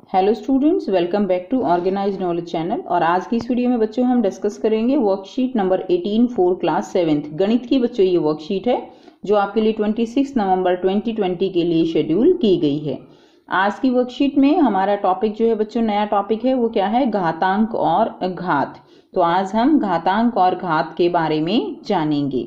Hello students, welcome back to organised knowledge channel. और आज की इस वीडियो में बच्चों हम डिस्कस करेंगे worksheet number 18 for class 7th गणित की। बच्चों ये वर्कशीट है जो आपके लिए 26 नवंबर 2020 के लिए शेड्यूल की गई है। आज की वर्कशीट में हमारा टॉपिक जो है बच्चों, नया टॉपिक है वो क्या है, घातांक और घात। तो आज हम घातांक और घात के बारे में जानेंगे।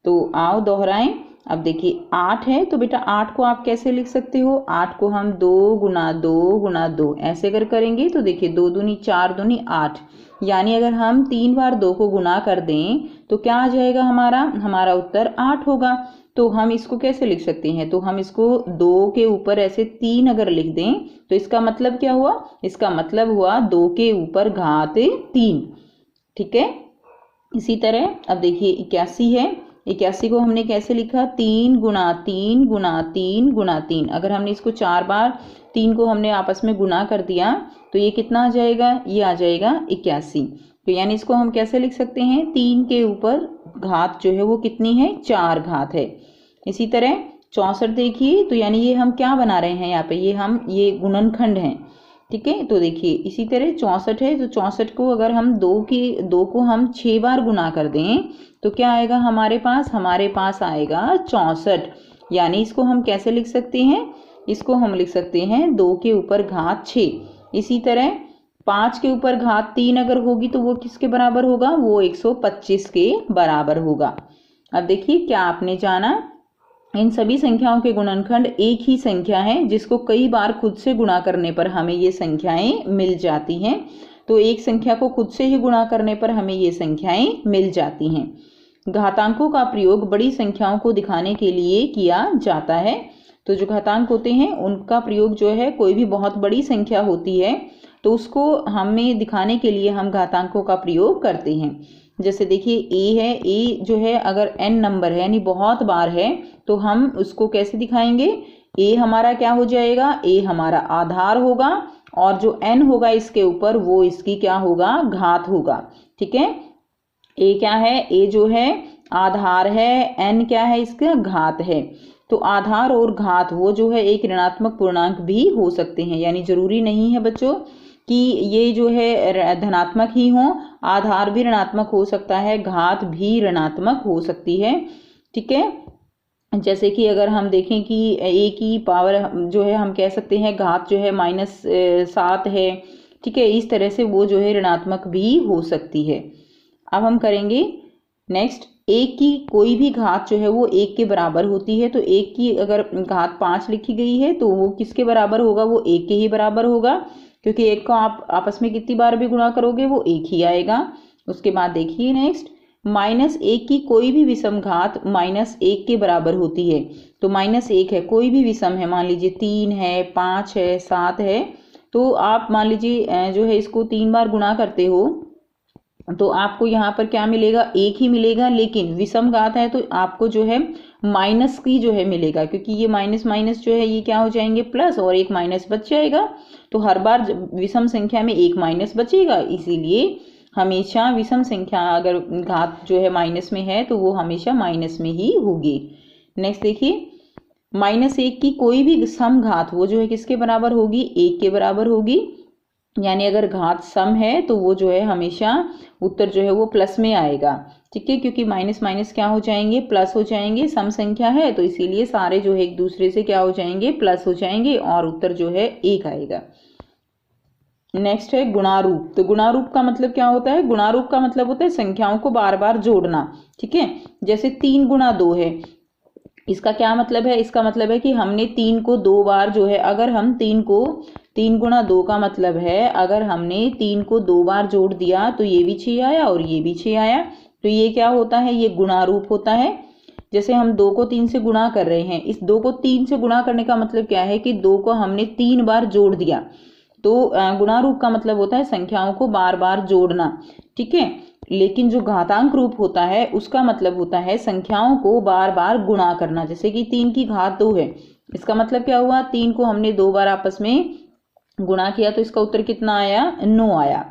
तो आओ दोहराएं। अब देखिए 8 है तो बेटा 8 को आप कैसे लिख सकते हो, 8 को हम 2 गुना 2 गुना 2 ऐसे अगर करेंगे तो देखिए 2 दूनी 4 दूनी 8, यानी अगर हम 3 बार 2 को गुना कर दें तो क्या आ जाएगा, हमारा उत्तर 8 होगा। तो हम इसको कैसे लिख सकते हैं, तो हम इसको 2 के ऊपर ऐसे 3 अगर लिख दें तो इसका मतलब क्या हुआ, इसका मतलब हुआ 2 के ऊपर घात 3। ठीक है। इसी तरह अब देखिए 81 है, 81 को हमने कैसे लिखा, 3 गुना 3 गुना 3 गुना 3। अगर हमने इसको 4 बार 3 को हमने आपस में गुना कर दिया तो ये कितना आ जाएगा, ये आ जाएगा 81। तो यानी इसको हम कैसे लिख सकते हैं, 3 के ऊपर घात जो है वो कितनी है, 4 घात है। इसी तरह 64 देखिए, तो यानी ये हम क्या बना रहे हैं यहाँ पे, ये गुणनखंड है। ठीक है। तो देखिए इसी तरह 64 है, तो 64 को अगर हम 2 को हम 6 बार गुना कर दें तो क्या आएगा हमारे पास आएगा 64। यानी इसको हम कैसे लिख सकते हैं, इसको हम लिख सकते हैं 2 के ऊपर घात 6। इसी तरह 5 के ऊपर घात 3 अगर होगी तो वो किसके बराबर होगा, वो 125 के बराबर होगा। अब देखिए क्या आपने जाना, इन सभी संख्याओं के गुणनखंड एक ही संख्या है जिसको कई बार खुद से गुणा करने पर हमें ये संख्याएं मिल जाती हैं। तो एक संख्या को खुद से ही गुणा करने पर हमें ये संख्याएं मिल जाती हैं। घातांकों का प्रयोग बड़ी संख्याओं को दिखाने के लिए किया जाता है। तो जो घातांक होते हैं उनका प्रयोग जो है, कोई भी बहुत बड़ी संख्या होती है तो उसको हमें दिखाने के लिए हम घातांकों का प्रयोग करते हैं। जैसे देखिए a है, a जो है अगर n नंबर है यानी बहुत बार है तो हम उसको कैसे दिखाएंगे, a हमारा क्या हो जाएगा, a हमारा आधार होगा और जो n होगा इसके ऊपर वो इसकी क्या होगा, घात होगा। ठीक है। a क्या है, a जो है आधार है, n क्या है इसका घात है। तो आधार और घात वो जो है एक ऋणात्मक पूर्णांक भी हो सकते हैं, यानी जरूरी नहीं है बच्चों कि ये जो है धनात्मक ही हो, आधार भी ऋणात्मक हो सकता है, घात भी ऋणात्मक हो सकती है। ठीक है। जैसे कि अगर हम देखें कि a की पावर जो है हम कह सकते हैं घात जो है -7 है। ठीक है। इस तरह से वो जो है ऋणात्मक भी हो सकती है। अब हम करेंगे नेक्स्ट, 1 की कोई भी घात जो है वो 1 के बराबर होती है। तो 1 की अगर घात 5 लिखी गई है तो वो किसके बराबर होगा, वो 1 के ही बराबर होगा, क्योंकि 1 को आप आपस में कितनी बार भी गुणा करोगे वो 1 ही आएगा। उसके बाद देखिए नेक्स्ट, -1 की कोई भी विषम घात -1 के बराबर होती है। तो -1 है, कोई भी विषम है, मान लीजिए 3 है, 5 है, 7 है, तो आप मान लीजिए जो है इसको 3 बार गुणा करते हो तो आपको यहाँ पर क्या मिलेगा, 1 ही मिलेगा। लेकिन विषम घात है तो आपको जो है माइनस की जो है मिलेगा, क्योंकि ये माइनस माइनस जो है ये क्या हो जाएंगे प्लस, और एक माइनस बच जाएगा। तो हर बार विषम संख्या में एक माइनस बचेगा, इसीलिए हमेशा विषम संख्या अगर घात जो है माइनस में है तो वो हमेशा माइनस में ही होगी। नेक्स्ट देखिए, -1 की कोई भी सम घात वो जो है किसके बराबर होगी, 1 के बराबर होगी। यानी अगर घात सम है तो वो जो है हमेशा उत्तर जो है वो प्लस में आएगा। ठीक है, क्योंकि माइनस माइनस क्या हो जाएंगे, प्लस हो जाएंगे, सम संख्या है तो इसीलिए सारे जो है एक दूसरे से क्या हो जाएंगे, प्लस हो जाएंगे और उत्तर जो है 1 आएगा। नेक्स्ट है गुणारूप। तो गुणारूप का मतलब क्या होता है, गुणारूप का मतलब होता है संख्याओं को बार बार जोड़ना। ठीक है। जैसे 3 गुना 2 है, इसका क्या मतलब है, इसका मतलब है कि हमने 3 को 2 बार जो है, अगर हम 3 गुना 2 का मतलब है अगर हमने 3 को 2 बार जोड़ दिया तो ये भी 6 आया और ये भी 6 आया। तो ये क्या होता है, ये गुणारूप होता है। जैसे हम 2 को 3 से गुणा कर रहे हैं, इस 2 को 3 से गुणा करने का मतलब क्या है कि 2 को हमने 3 बार जोड़ दिया। तो गुणारूप का मतलब होता है संख्याओं को बार बार जोड़ना। ठीक है। लेकिन जो घातांक रूप होता है उसका मतलब होता है संख्याओं को बार बार गुणा करना। जैसे कि 3 की घात 2 है, इसका मतलब क्या हुआ, 3 को हमने 2 बार आपस में गुणा किया तो इसका उत्तर कितना आया, 9 आया।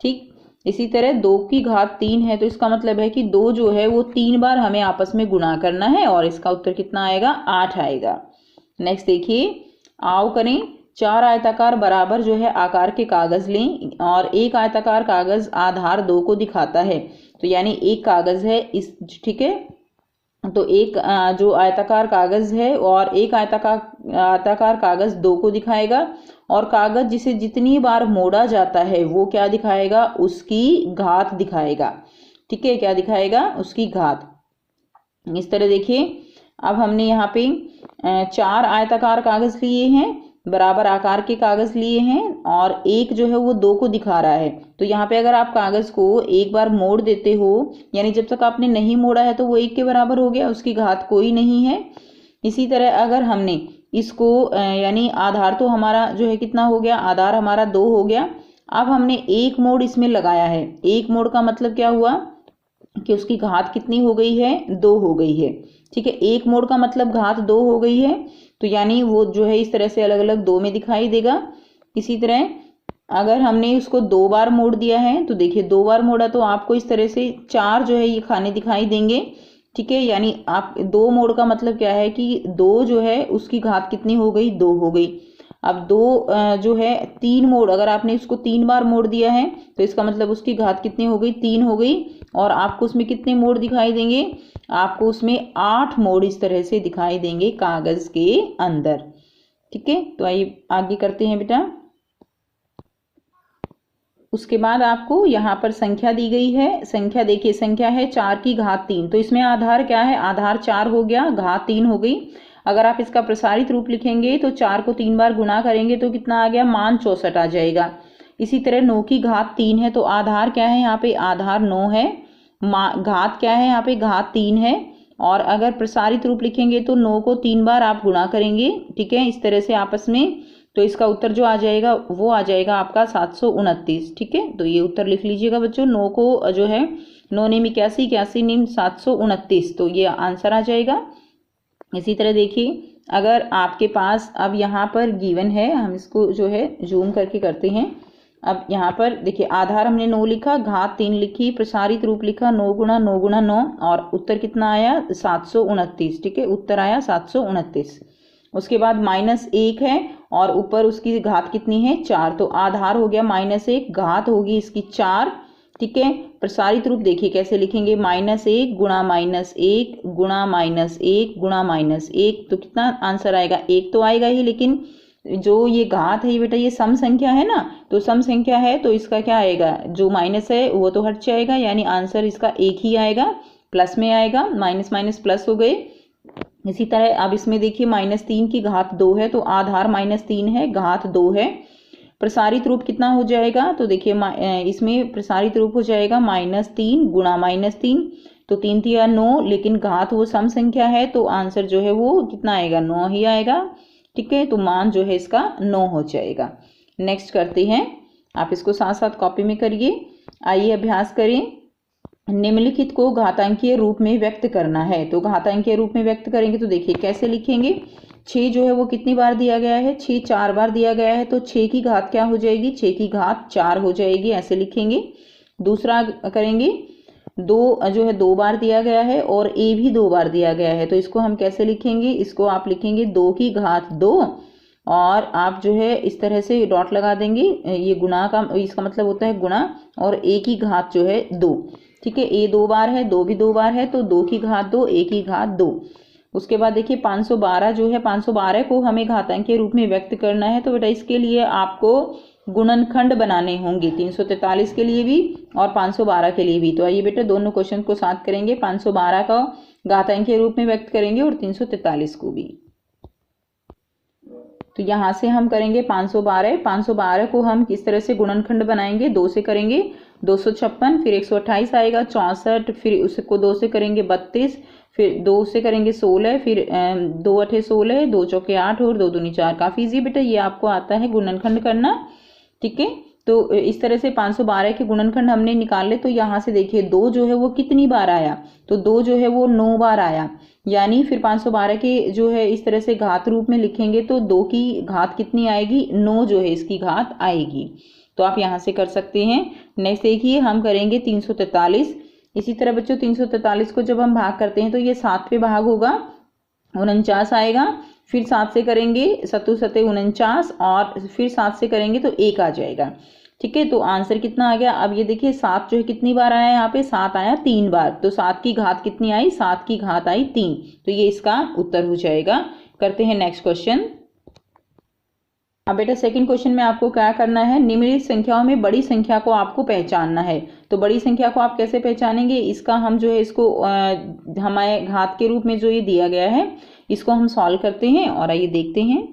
ठीक। इसी तरह 2 की घात 3 है तो इसका मतलब है कि 2 जो है वो 3 बार हमें आपस में गुणा करना है और इसका उत्तर कितना आएगा, 8 आएगा। नेक्स्ट देखिए, आओ करें 4 आयताकार बराबर जो है आकार के कागज लें और एक आयताकार कागज आधार 2 को दिखाता है। तो यानी एक कागज है इस, ठीक है, तो एक जो आयताकार कागज है और एक आयताकार कागज 2 को दिखाएगा और कागज जिसे जितनी बार मोड़ा जाता है वो क्या दिखाएगा, उसकी घात दिखाएगा। ठीक है, क्या दिखाएगा, उसकी घात। इस तरह देखिए, अब हमने यहाँ पे 4 आयताकार कागज लिए हैं, बराबर आकार के कागज लिए हैं और एक जो है वो 2 को दिखा रहा है। तो यहाँ पे अगर आप कागज को एक बार मोड़ देते हो, यानी जब तक आपने नहीं मोड़ा है तो वो 1 के बराबर हो गया, उसकी घात कोई नहीं है। इसी तरह अगर हमने इसको यानी आधार तो हमारा जो है कितना हो गया, आधार हमारा 2 हो गया। अब हमने एक मोड़ इसमें लगाया है। एक मोड़ का मतलब क्या हुआ कि उसकी घात कितनी हो गई है, 2 हो गई है। ठीक है, एक मोड़ का मतलब घात 2 हो गई है, तो यानी वो जो है इस तरह से अलग अलग 2 में दिखाई देगा। इसी तरह अगर हमने उसको 2 बार मोड़ दिया है तो देखिए 2 बार मोड़ा तो आपको इस तरह से 4 जो है ये खाने दिखाई देंगे। ठीक है, यानी आप 2 मोड़ का मतलब क्या है कि 2 जो है उसकी घात कितनी हो गई, 2 हो गई। अब 2 जो है 3 मोड़, अगर आपने उसको 3 बार मोड़ दिया है तो इसका मतलब उसकी घात कितनी हो गई, 3 हो गई। और आपको उसमें कितने मोड़ दिखाई देंगे, आपको उसमें 8 मोड़ इस तरह से दिखाई देंगे कागज के अंदर। ठीक है, तो आइए आगे करते हैं बेटा। उसके बाद आपको यहाँ पर संख्या दी गई है। संख्या देखिए, संख्या है 4 की घात 3, तो इसमें आधार क्या है, आधार 4 हो गया, घात 3 हो गई। अगर आप इसका प्रसारित रूप लिखेंगे तो 4 को 3 बार गुणा करेंगे तो कितना आ गया, मान 64 आ जाएगा। इसी तरह 9 की घात 3 है, तो आधार क्या है यहाँ पे, आधार 9 है, घात क्या है यहाँ पे, घात 3 है। और अगर प्रसारित रूप लिखेंगे तो 9 को 3 बार आप गुणा करेंगे, ठीक है, इस तरह से आपस में, तो इसका उत्तर जो आ जाएगा वो आ जाएगा आपका 729। ठीक है, तो ये उत्तर लिख लीजिएगा बच्चों। 9 को जो है 9 निम 81, 81 निम 729, तो ये आंसर आ जाएगा। इसी तरह देखिए, अगर आपके पास अब यहाँ पर गिवन है, हम इसको जो है जूम करके करते हैं। अब यहाँ पर देखिए, आधार हमने 9 लिखा, घात 3 लिखी, प्रसारित रूप लिखा 9 गुणा 9 गुणा 9 और उत्तर कितना आया, 729। ठीक है, उत्तर आया 729। उसके बाद -1 है और ऊपर उसकी घात कितनी है, 4, तो आधार हो गया -1, घात होगी इसकी 4। ठीक है, प्रसारित रूप देखिए कैसे लिखेंगे, -1 गुणा -1 गुणा -1 गुणा -1, तो कितना आंसर आएगा, 1 तो आएगा ही, लेकिन जो ये घात है बेटा ये सम संख्या है ना, तो सम संख्या है तो इसका क्या आएगा, जो माइनस है वो तो हट जाएगा, यानी आंसर इसका 1 ही आएगा, प्लस में आएगा, माइनस माइनस प्लस हो गए। इसी तरह अब इसमें देखिए -3 की घात 2 है, तो आधार -3 है, घात 2 है। प्रसारित रूप कितना हो जाएगा, तो देखिए इसमें प्रसारित रूप हो जाएगा -3 गुणा -3, तो 3 3 9, लेकिन घात वो सम संख्या है तो आंसर जो है वो कितना आएगा, 9 ही आएगा। ठीक है, तो मान जो है इसका 9 हो जाएगा। नेक्स्ट करते हैं, आप इसको साथ साथ कॉपी में करिए। आइए अभ्यास करें। निम्नलिखित को घातांकीय रूप में व्यक्त करना है, तो घातांकीय रूप में व्यक्त करेंगे तो देखिए कैसे लिखेंगे। 6 जो है वो कितनी बार दिया गया है, 6 4 बार दिया गया है, तो 6 की घात क्या हो जाएगी, 6 की घात 4 हो जाएगी, ऐसे लिखेंगे। दूसरा करेंगे, 2 जो है 2 बार दिया गया है और ए भी 2 बार दिया गया है, तो इसको हम कैसे लिखेंगे, इसको आप लिखेंगे 2 की घात 2 और आप जो है इस तरह से डॉट लगा देंगे, ये गुणा का इसका मतलब होता है गुणा, और ए की घात जो है 2। ठीक है, ए 2 बार है, 2 भी 2 बार है, तो 2 की घात 2, ए की घात 2। उसके बाद देखिए 512 जो है, 512 को हमें घातांकीय रूप में व्यक्त करना है, तो बेटा इसके लिए आपको गुणनखंड बनाने होंगे, 343 के लिए भी और 512 के लिए भी। तो आइए बेटा दोनों क्वेश्चन को साथ करेंगे, 512 का घातांकीय रूप में व्यक्त करेंगे और 343 को भी। तो यहाँ से हम करेंगे 512 को हम किस तरह से गुणनखंड बनाएंगे, 2 से करेंगे 256, फिर 128 आएगा, 64, फिर उसको 2 से करेंगे 32, फिर 2 से करेंगे 16, फिर 2 8 16, 2 चौके 8 और 2 दूनी 4। काफ़ी ईजी बेटा, ये आपको आता है गुणनखंड करना। ठीक है, तो इस तरह से 512 के गुणनखंड हमने निकाले, तो यहाँ से देखिए 2 जो है वो कितनी बार आया, तो 2 जो है वो 9 बार आया, यानी फिर 512 के जो है इस तरह से घात रूप में लिखेंगे तो 2 की घात कितनी आएगी, 9 जो है इसकी घात आएगी। तो आप यहाँ से कर सकते हैं। नेक्स्ट देखिए, हम करेंगे 343। इसी तरह बच्चों 343 को जब हम भाग करते हैं तो ये 7 पे भाग होगा, 49 आएगा, फिर 7 से करेंगे 7 सते 49 और फिर 7 से करेंगे तो 1 आ जाएगा। ठीक है, तो आंसर कितना आ गया। अब ये देखिए 7 जो है कितनी बार आया, यहाँ पे 7 आया 3 बार, तो 7 की घात कितनी आई, 7 की घात आई 3, तो ये इसका उत्तर हो जाएगा। करते हैं नेक्स्ट क्वेश्चन। अब बेटा सेकंड क्वेश्चन में आपको क्या करना है, निम्नलिखित संख्याओं में बड़ी संख्या को आपको पहचानना है। तो बड़ी संख्या को आप कैसे पहचानेंगे, इसका हम जो है इसको हमारे घात के रूप में जो ये दिया गया है इसको हम सॉल्व करते हैं और आइए देखते हैं।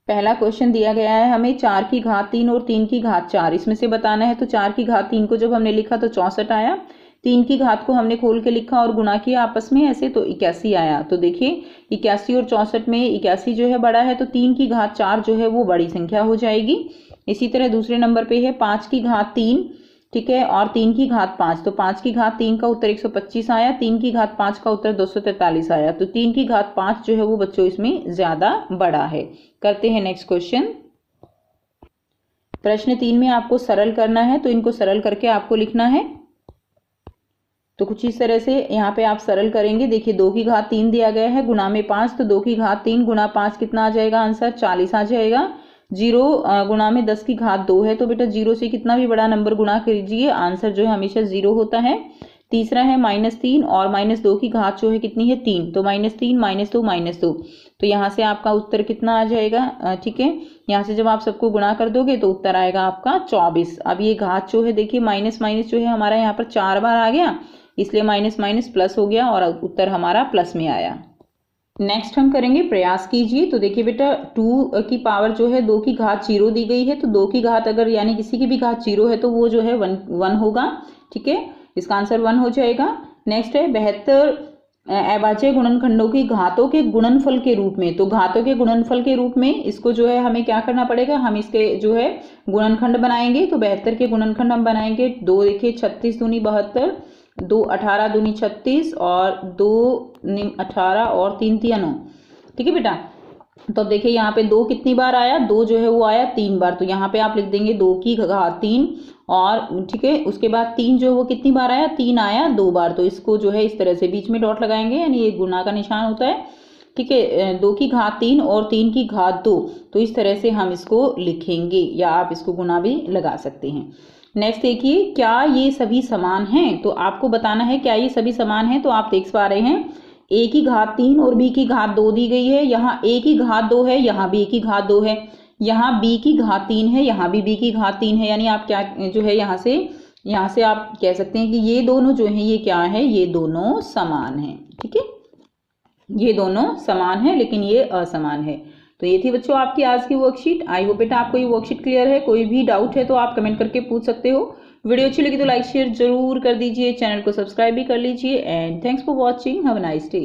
पहला क्वेश्चन दिया गया है हमें 4 की घात 3 और 3 की घात 4, इसमें से बताना है। तो 4 की घात 3 को जब हमने लिखा तो 64 आया, 3 की घात को हमने खोल के लिखा और गुणा किया आपस में ऐसे तो 81 आया। तो देखिए 81 और 64 में 81 जो है बड़ा है, तो 3 की घात 4 जो है वो बड़ी संख्या हो जाएगी। इसी तरह दूसरे नंबर पे है 5 की घात 3, ठीक है, और 3 की घात 5, तो 5 की घात 3 का उत्तर 125 आया, 3 की घात 5 का उत्तर 243 आया। तो 3 की घात 5 जो है वो बच्चों इसमें ज्यादा बड़ा है। करते हैं नेक्स्ट क्वेश्चन। प्रश्न 3 में आपको सरल करना है, तो इनको सरल करके आपको लिखना है। तो कुछ इस तरह से यहाँ पे आप सरल करेंगे। देखिए 2 की घात 3 दिया गया है, गुणा में 5, तो 2 की घात 3 गुणा 5 कितना आ जाएगा, आंसर 40 आ जाएगा। 0 गुणा में 10 की घात 2 है, तो बेटा 0 से कितना भी बड़ा नंबर गुणा कीजिए, आंसर जो है हमेशा 0 होता है। तीसरा है -3 और -2 की घात जो है कितनी है 3, तो -3 -2 -2, तो यहाँ से आपका उत्तर कितना आ जाएगा, ठीक है। यहाँ से जब आप सबको गुणा कर दोगे तो उत्तर आएगा आपका 24। अब ये घात जो है देखिए माइनस माइनस जो है हमारा यहाँ पर 4 बार आ गया, इसलिए माइनस माइनस प्लस हो गया और उत्तर हमारा प्लस में आया। नेक्स्ट हम करेंगे प्रयास कीजिए। तो देखिए बेटा 2 की पावर जो है 2 की घात 0 दी गई है, तो 2 की घात अगर यानी किसी की भी घात 0 है तो वो जो है 1 होगा, ठीक है, इसका आंसर 1 हो जाएगा। नेक्स्ट है 72 अभाज्य गुणनखंडों की घातों के गुणनफल के रूप में, तो घातों के गुणनफल के रूप में इसको जो है हमें क्या करना पड़ेगा, हम इसके जो है गुणनखंड बनाएंगे। तो 72 के गुणनखंड हम बनाएंगे। 2 देखिए 36 दूनी 72, 2 18 दूनी 36 और 2 18 और 3 3 9, ठीक है बेटा। तो देखिए यहाँ पे 2 कितनी बार आया, 2 जो है वो आया 3 बार, तो यहाँ पे आप लिख देंगे 2 की घात 3 और ठीक है उसके बाद 3 जो है वो कितनी बार आया, 3 आया 2 बार, तो इसको जो है इस तरह से बीच में डॉट लगाएंगे, यानी ये गुणा का निशान होता है, ठीक है। 2 की घात 3 और 3 की घात 2, तो इस तरह से हम इसको लिखेंगे या आप इसको गुणा भी लगा सकते हैं। नेक्स्ट देखिए क्या ये सभी समान हैं, तो आपको बताना है क्या ये सभी समान हैं। तो आप देख पा रहे हैं a की घात 3 और b की घात 2 दी गई है, यहाँ a की घात 2 है, यहाँ b की घात 2 है, यहाँ b की घात 3 है, यहाँ भी b की घात 3 है, यानी आप क्या जो है यहाँ से आप कह सकते हैं कि ये दोनों जो हैं ये क्या है, ये दोनों समान हैं, ठीक है, ये दोनों समान है लेकिन ये असमान है। तो ये थी बच्चों आपकी आज की वर्कशीट। आई होप बेटा आपको ये वर्कशीट क्लियर है। कोई भी डाउट है तो आप कमेंट करके पूछ सकते हो। वीडियो अच्छी लगी तो लाइक शेयर जरूर कर दीजिए, चैनल को सब्सक्राइब भी कर लीजिए and thanks for watching, have a nice day.